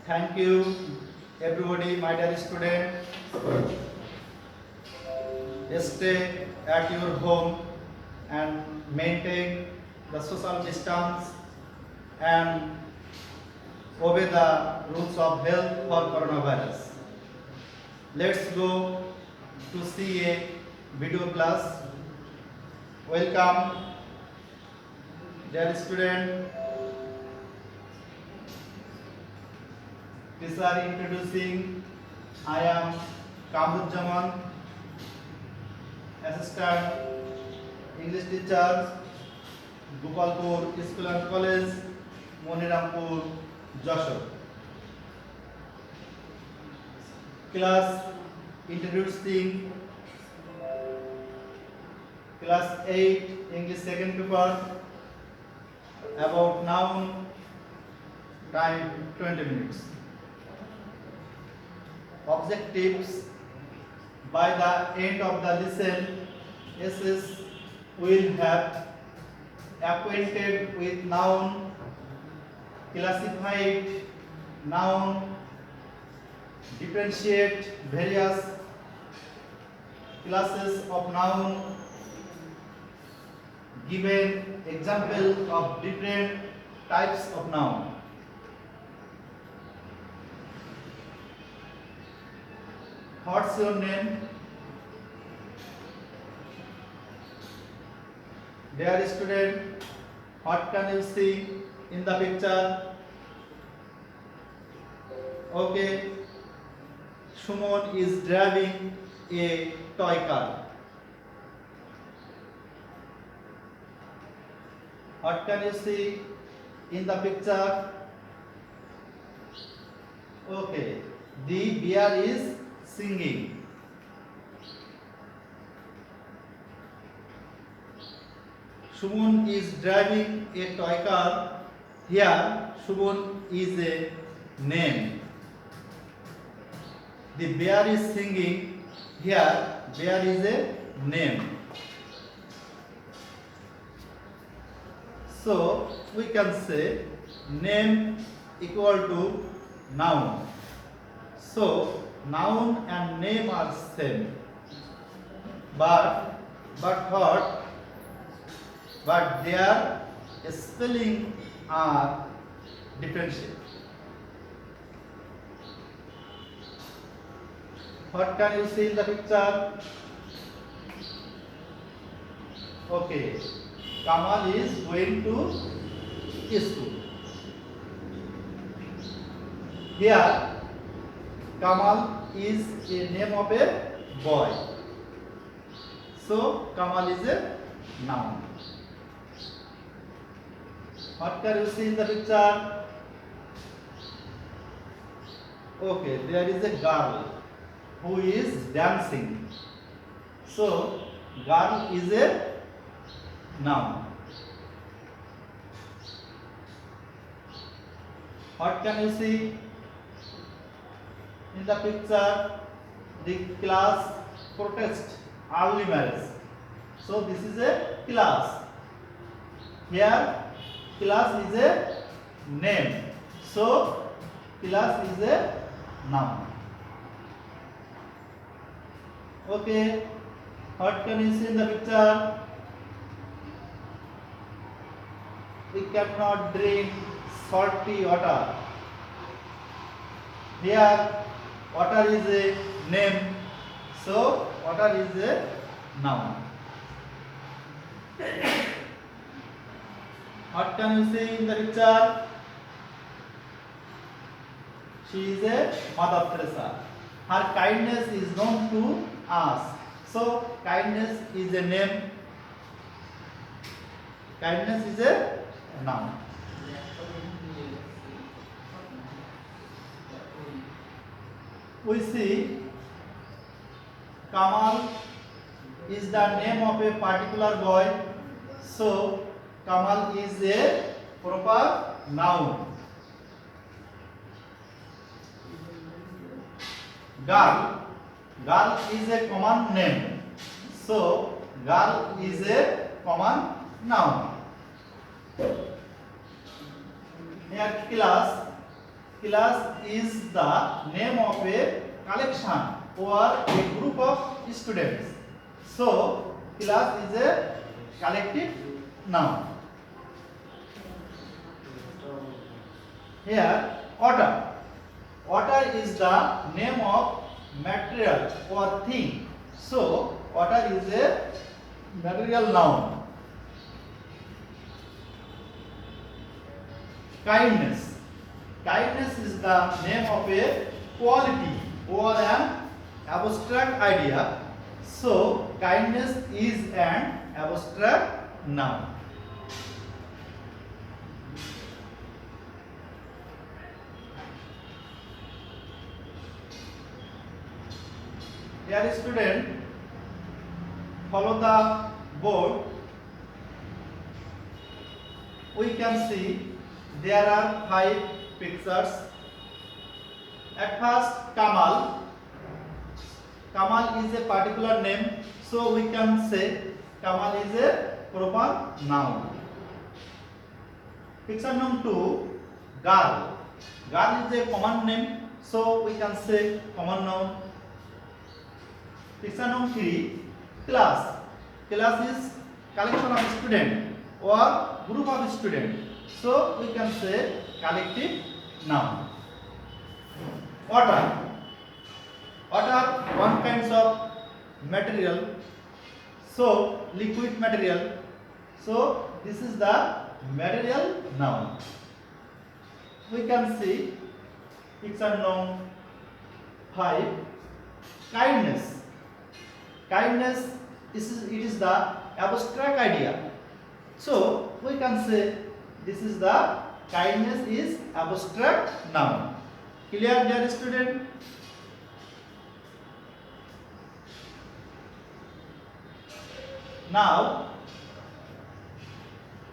Thank you, everybody, my dear student. Stay at your home and maintain the social distance and obey the rules of health for coronavirus. Let's go to see a video class. Welcome, dear student. These are introducing. I am Kamruzzaman, assistant English teacher, Gopalpur School and College, Monirampur, Jashore. Class introducing class 8 English second paper about noun, time 20 minutes. Objectives: by the end of the lesson, SS will have acquainted with noun, classified noun, differentiate various classes of noun, given example of different types of noun. What's your name? Dear student, what can you see in the picture? Okay, Shumon is driving a toy car. What can you see in the picture? Okay, the bear is singing. Shumon is driving a toy car. Here, Shumon is a name. The bear is singing. Here, bear is a name. So, we can say name equal to noun. So, noun and name are same. But what? But their spelling are differentiate. What can you see in the picture? Okay, Kamal is going to school. Here, Kamal is a name of a boy. So, Kamal is a noun. What can you see in the picture? Okay, there is a girl who is dancing. So, girl is a noun. What can you see in the picture? The class protest early marriage. So, this is a class. Here, class is a name. So, class is a noun. Okay, what can you see in the picture? We cannot drink salty water. Here, water is a name. So, water is a noun. What can you see in the picture? She is a Mother Teresa. Her kindness is known to us. So, kindness is a name. Kindness is a noun. We see Kamal is the name of a particular boy. So, Kamal is a proper noun. Girl is a common name. So, girl is a common noun. Here class Class is the name of a collection or a group of students. So class is a collective noun. Here order. Order is the name of material or thing. So order is a material noun. Kindness. Kindness is the name of a quality or an abstract idea. So kindness is an abstract noun. Dear student, follow the board. We can see there are 5 pictures. At first, Kamal. Kamal is a particular name, so we can say Kamal is a proper noun. Picture number 2, girl. Girl is a common name, so we can say common noun. Picture number 3, class. Class is collection of student or group of student, so we can say collective noun. Water. Water one kinds of material, so liquid material, so this is the material noun. We can see picture number 5, kindness. Kindness it is the abstract idea, so we can say this is the kindness is abstract noun. Clear, dear student? Now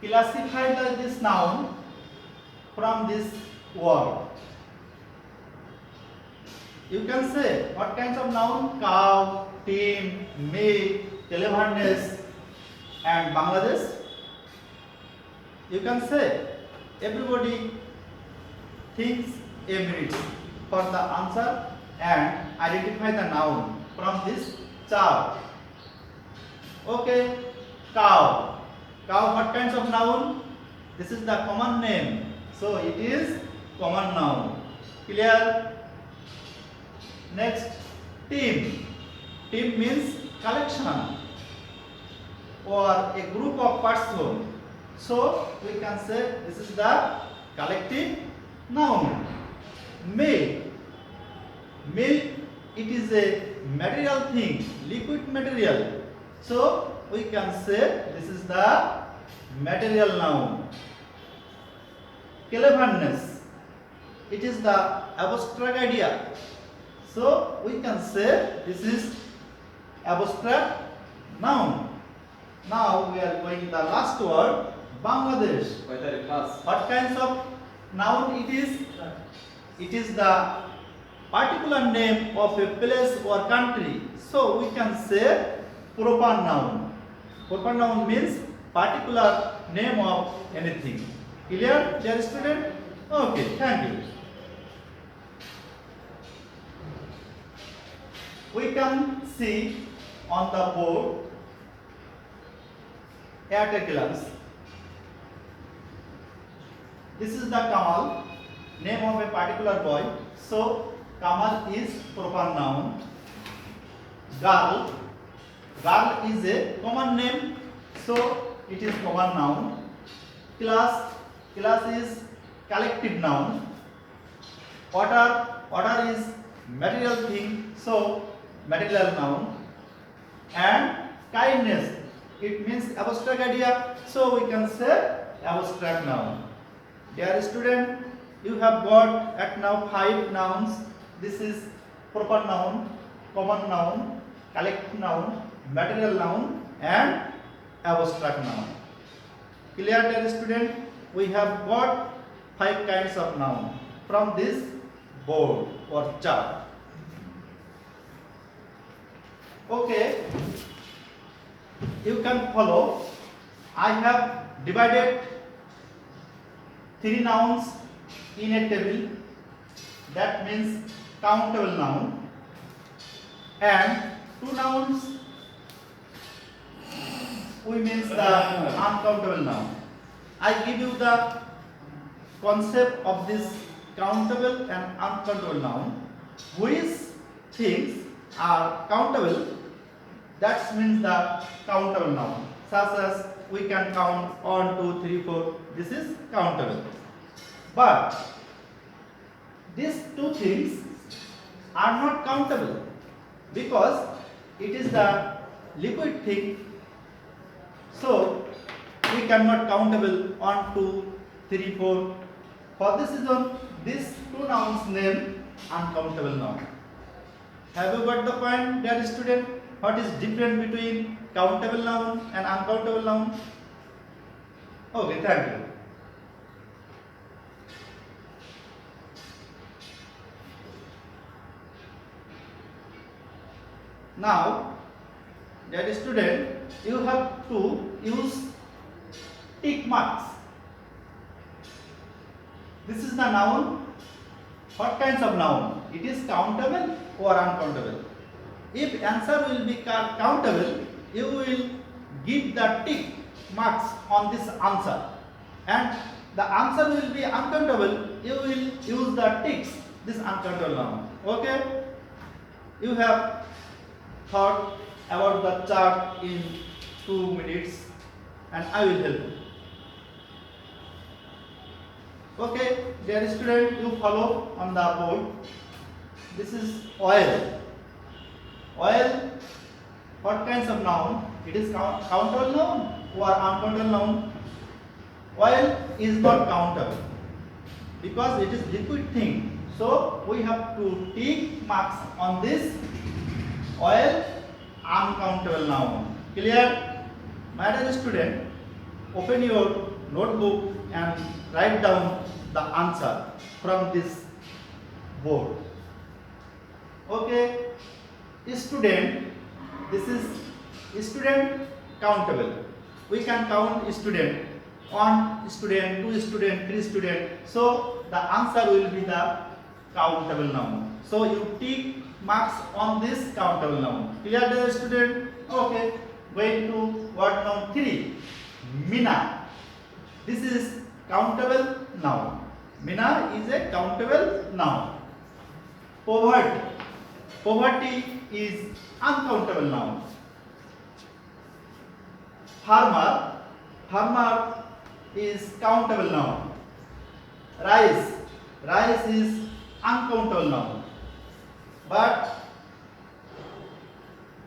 classify this noun from this word. You can say what kinds of noun? Cow, team, me, cleverness, and Bangladesh. You can say everybody thinks a minute for the answer and identify the noun from this chart. Okay, cow. Cow, what kinds of noun? This is the common name, so it is common noun. Clear? Next, team. Team means collection or a group of persons. So we can say this is the collective noun. Milk. Milk, it is a material thing, liquid material. So we can say this is the material noun. Cleverness, it is the abstract idea. So we can say this is abstract noun. Now we are going the last word, Bangladesh. What kinds of noun it is? It is the particular name of a place or country. So we can say proper noun. Proper noun means particular name of anything. Clear, dear student? Okay, thank you. We can see on the board at a glance. This is the Kamal, name of a particular boy. So Kamal is proper noun. Girl. Girl is a common name, so it is common noun. Class. Class is collective noun. Order. Order is material thing, so material noun. And kindness, it means abstract idea, so we can say abstract noun. Dear student, you have got at now 5 nouns. This is proper noun, common noun, collective noun, material noun, and abstract noun. Clear, dear student? We have got 5 kinds of noun from this board or chart. Okay, you can follow. I have divided 3 nouns in a table that means countable noun, and two nouns we means the uncountable noun. I give you the concept of this countable and uncountable noun. Which things are countable? That means the countable noun. Such as we can count 1, 2, 3, 4. This is countable. But these two things are not countable because it is the liquid thing. So we cannot countable 1, 2, 3, 4. For this reason, these two nouns name uncountable noun. Have you got the point, dear student? What is different between countable noun and uncountable noun? Okay, thank you. Now, dear student, you have to use tick marks. This is the noun. What kinds of noun? It is countable or uncountable. If answer will be countable, you will give the tick marks on this answer, and the answer will be uncountable, you will use the ticks, this uncountable noun. Okay? You have thought about the chart in 2 minutes, and I will help you. Okay, dear student, you follow on the board. This is oil. Oil, what kinds of noun? It is countable noun or uncountable noun? Oil is not countable because it is liquid thing. So we have to tick marks on this oil, uncountable noun. Clear? My dear student, open your notebook and write down the answer from this board. Okay, student, this is student countable. We can count student, 1 student, 2 student, 3 student. So the answer will be the countable noun. So you tick marks on this countable noun. Clear, dear student? Okay, going to word noun 3, Mina. This is countable noun. Mina is a countable noun. Poverty. Poverty is uncountable noun. Farmer. Farmer is countable noun. Rice. Rice is uncountable noun. But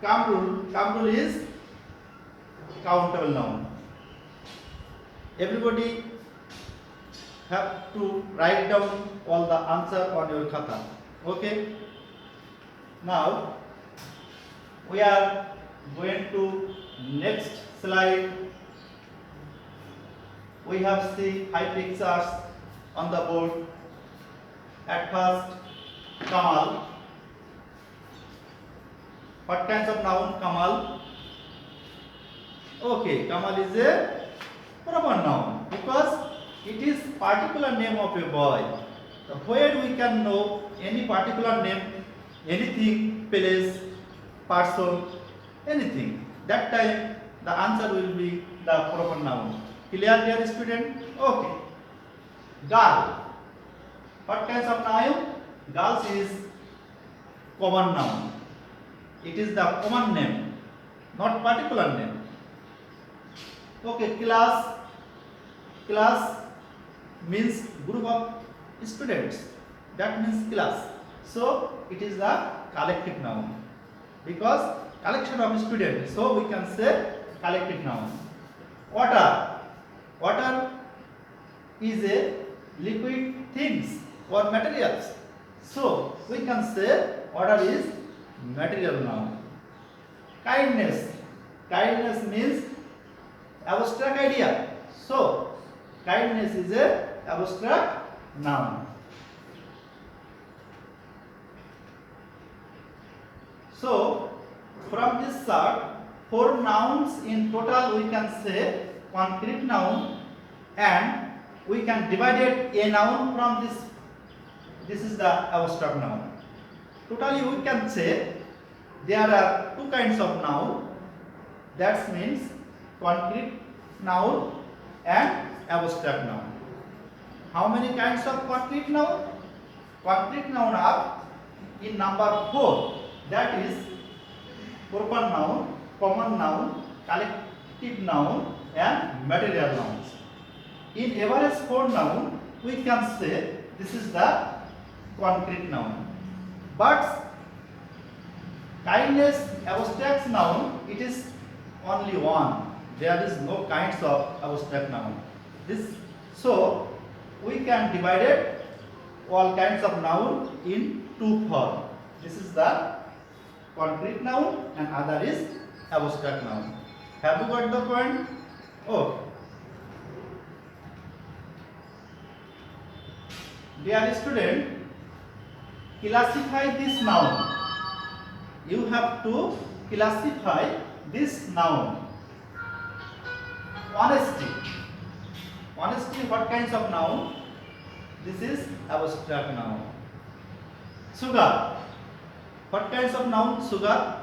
Kamrul. Kamrul is countable noun. Everybody have to write down all the answer on your khata. Okay? Now we are going to next slide. We have seen 5 pictures on the board. At first, Kamal. What kinds of noun? Kamal. Okay, Kamal is a proper noun because it is particular name of a boy. So where we can know any particular name, anything, place, person, anything. That time the answer will be the proper noun. Clear, dear student? Okay. Girl. What kinds of noun? Girls is common noun. It is the common name, not particular name. Okay, class. Class means group of students. That means class. So it is the collective noun because collection of students. So we can say collective noun. Water. Water is a liquid things or materials. So we can say water is material noun. Kindness. Kindness means abstract idea. So kindness is a abstract noun. So from this chart, 4 nouns in total we can say concrete noun, and we can divide a noun from this this is the abstract noun. Totally we can say there are two kinds of noun, that means concrete noun and abstract noun. How many kinds of concrete noun? Concrete noun are in number 4, that is proper noun, common noun, collective noun and material nouns. In average 4 noun we can say this is the concrete noun. But kindness abstract noun, it is only one. There is no kinds of abstract noun. So we can divide it all kinds of noun in two forms. This is the concrete noun and other is abstract noun. Have you got the point? Oh. Dear student, classify this noun. You have to classify this noun. Honesty. Honesty, what kinds of noun? This is abstract noun. Sugar. What kinds of noun? Sugar.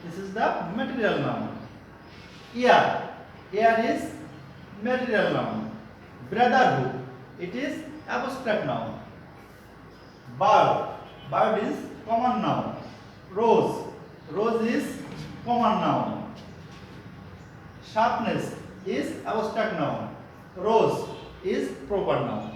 This is the material noun. Air. Air is material noun. Brotherhood. It is abstract noun. Bird. Bird is common noun. Rose. Rose is common noun. Sharpness is abstract noun. Rose is proper noun.